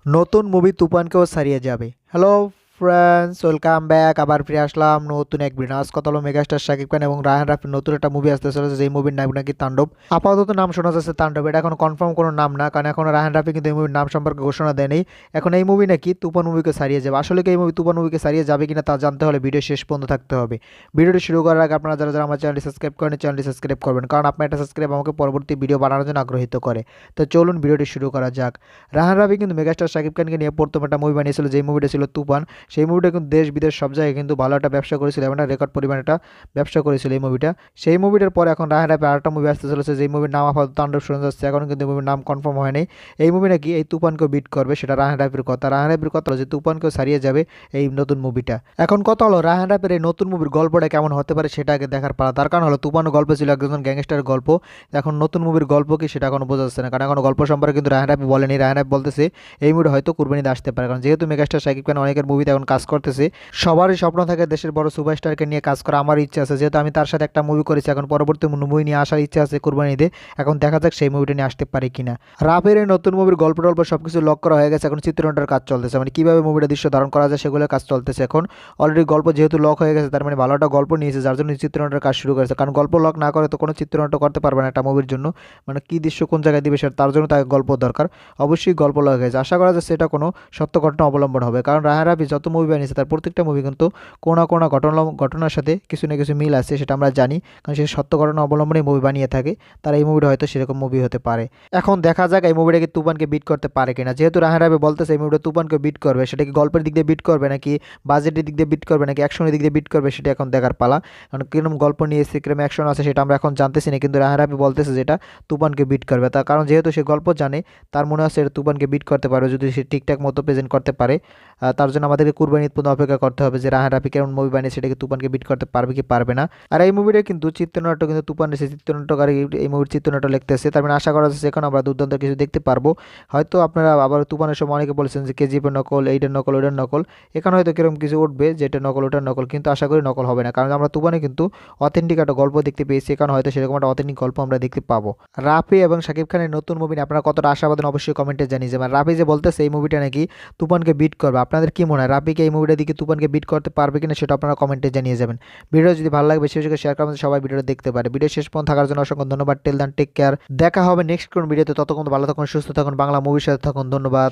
নতুন মুভি তুফানকেও ছাড়িয়ে যাবে। Hello friends, welcome back. আবার ফিরে আসলাম নতুন এক ভিডিও। আজ কথা হলো মেগাস্টার শাকিব খান এবং রায়হান রাফির নতুন একটা মুভি আসতে চলেছে, যেই মুভির নাম নাকি তাণ্ডব। আপাতত নাম শোনা যাচ্ছে তাণ্ডব, এটা এখন কনফার্ম কোনো নাম না, কারণ এখন রায়হান রাফি কিন্তু এই মুভির নাম সম্পর্কে ঘোষণা দেয়নি। এখন এই মুভি নাকি তুফান মুভিকে ছাড়িয়ে যাবে। আসলে কি এই মুভি তুফান মুভিকে ছাড়িয়ে যাবে কিনা তা জানতে হলে ভিডিও শেষ পর্যন্ত থাকতে হবে। ভিডিওটি শুরু করার আগে আপনারা যারা যারা আমার চ্যানেলটি সাবস্ক্রাইব করেন, চ্যানেলটি সাবস্ক্রাইব করবেন, কারণ আপনার একটা সাবস্ক্রাইব আমাকে পরবর্তী ভিডিও বানানোর জন্য আগ্রহিত করে। তো চলুন ভিডিওটি শুরু করা যাক। রায়হান রাফি কিন্তু মেগাস্টার শাকিব খানকে নিয়ে প্রথম একটা মুভি বানিয়েছিল, যেই মুভিটা ছিল তুফান। সেই মুভিটা কিন্তু দেশ বিদেশ সব জায়গায় কিন্তু ভালো একটা ব্যবসা করেছিল এবং একটা রেকর্ড পরিমাণ একটা ব্যবসা করেছিল এই মুভিটা। সেই মুভিটার পরে এখন রায়হান রাফি আরেকটা মুভি আসতে চলেছে, যেই মুভির নাম আপাতত তাণ্ডব শোনা যাচ্ছে। এখন কিন্তু মুভির নাম কনফার্ম হয়নি। এই মুভি নাকি এই তুফানকেও বিট করবে, সেটা রায়হান রাফির কথা। রায়হান রাফির কথা হলো যে তুফানকেও ছাড়িয়ে যাবে এই নতুন মুভিটা। এখন কথা হলো রায়হান রাফির এই নতুন মুভির গল্পটা কেমন হতে পারে সেটা আগে দেখার পালা। তার কারণ হলো তুফানের গল্প ছিল একজন গ্যাংস্টারের গল্প। এখন নতুন মুভির গল্প কি সেটা এখনো বোঝা যাচ্ছে না, কারণ এখন গল্প সম্পর্কে কিন্তু রায়হান রাফি বলেনি। রায়হান রাফি বলতেছে এই মুভিটা হয়তো কুরবানিতে আসতে পারে, কারণ যেহেতু মেগাস্টার শাকিব খান অনেকের মুভিতে এখন কাজ করতেছে। সবারই স্বপ্ন থাকে দেশের বড় সুপারস্টারকে নিয়ে কাজ করা। আমার ইচ্ছা আছে, যেহেতু আমি তার সাথে একটা মুভি করেছি, এখন পরবর্তী মুভি নিয়ে আসার ইচ্ছা আছে কুরবানিতে। এখন দেখা যাক সেই মুভিটা নিয়ে আসতে পারে কিনা। রাফের এই নতুন মুভির গল্প টল্প সবকিছু লক করা হয়ে গেছে, এখন চিত্রনাট্যের কাজ চলতেছে, মানে কিভাবে মুভিটা দৃশ্য ধারণ করা যায় সেগুলোর কাজ চলতেছে। এখন অলরেডি গল্প যেহেতু লক হয়ে গেছে, তার মানে ভালো একটা গল্প নিয়েছে, যার জন্য চিত্রনাট্যের কাজ শুরু করেছে। কারণ গল্প লক না করে তো কোনো চিত্রনাট্য করতে পারবে না একটা মুভির জন্য। মানে কি দৃশ্য কোন জায়গায় দিবে সেটা, তার জন্য তাকে গল্প দরকার। অবশ্যই গল্প লক হয়েছে, আশা করা যাচ্ছে এটা কোনো সত্য ঘটনা অবলম্বন হবে, কারণ রায়হান রাফি যত মুভি বানিয়েছে তার প্রত্যেকটা মুভি কিন্তু কোনো না কোনো ঘটনার সাথে কিছু না কিছু মিল আছে, সেটা আমরা জানি, কারণ সে সত্য ঘটনা অবলম্বনে মুভি বানিয়ে থাকে। তার এই মুভিটা হয়তো সেরকম মুভি হতে পারে। এখন দেখা যাক এই মুভিটা কি তুফানকে বিট করতে পারে কিনা। যেহেতু রায়হান রাফি বলতেছে এই মুভিটা তুফানকে বিট করবে, সেটা কি গল্পের দিক দিয়ে বিট করবে, নাকি বাজেটের দিক দিয়ে বিট করবে, নাকি অ্যাকশনের দিক দিয়ে বিট করবে, সেটা এখন দেখার পালা। কারণ কিরকম গল্প নিয়েছে, কিরকম অ্যাকশন আছে সেটা আমরা এখন জানতেছি না, কিন্তু রায়হান রাফি বলতেছে যেটা তুফানকে বিট করবে। তার কারণ যেহেতু সে গল্প জানে, তার মনে হচ্ছে এটা তুফানকে বিট করতে পারবে যদি সে ঠিকঠাক মতো প্রেজেন্ট করতে পারে। তার জন্য আমাদেরকে কুরবানি ঈদ পর্যন্ত অপেক্ষা করতে হবে যে রায়হান রাফি কেমন মুভি বানিয়ে সেটাকে তুফানকে বিট করতে পারবে কি পারবে না। আর এই মুভিটা কিন্তু চিত্রনাট্য কিন্তু তুফান এসে চিত্রনাট্যকারী এই মুভির চিত্রনাট্য লিখতেছে, তার মানে আশা করা যাচ্ছে এখন আমরা দুর্দান্ত কিছু দেখতে পারবো। হয়তো আপনারা আবার তুফানের সময় অনেকে বলেছেন যে কেজিএফের নকল, এইটার নকল, ওইটার নকল। এখানে হয়তো কিরকম কিছু উঠবে যেটা নকল ওটার নকল, কিন্তু আশা করি নকল হবে না, কারণ আমরা তুফানে কিন্তু অথেন্টিক একটা গল্প দেখতে পেয়েছি। এখানে হয়তো সেরকম একটা অথেন্টিক গল্প আমরা দেখতে পাবো। রাফি এবং শাকিব খানের নতুন মুভি নিয়ে আপনারা কতটা আশাবাদী অবশ্যই কমেন্টে জানিয়ে যাবেন। রাফি যে বলতেছে এই মুভিটা নাকি তুফানকে বিট করবে, আপনাদের কি মনে হয় রাফিকে এই মুভিটা দিকে তুফানকে বিট করতে পারবে কিনা সেটা আপনারা কমেন্টে জানিয়ে যাবেন। ভিডিও যদি ভালো লাগে বেশি বেশি করে শেয়ার করেন, সবাই ভিডিওটা দেখতে পারে। ভিডিও শেষ পর্যন্ত থাকার জন্য অসংখ্য ধন্যবাদ। টিল দেন টেক কেয়ার, দেখা হবে নেক্সট কোন ভিডিওতে। ততক্ষণ ভালো থাকুন, সুস্থ থাকুন, বাংলা মুভির সাথে থাকুন। ধন্যবাদ।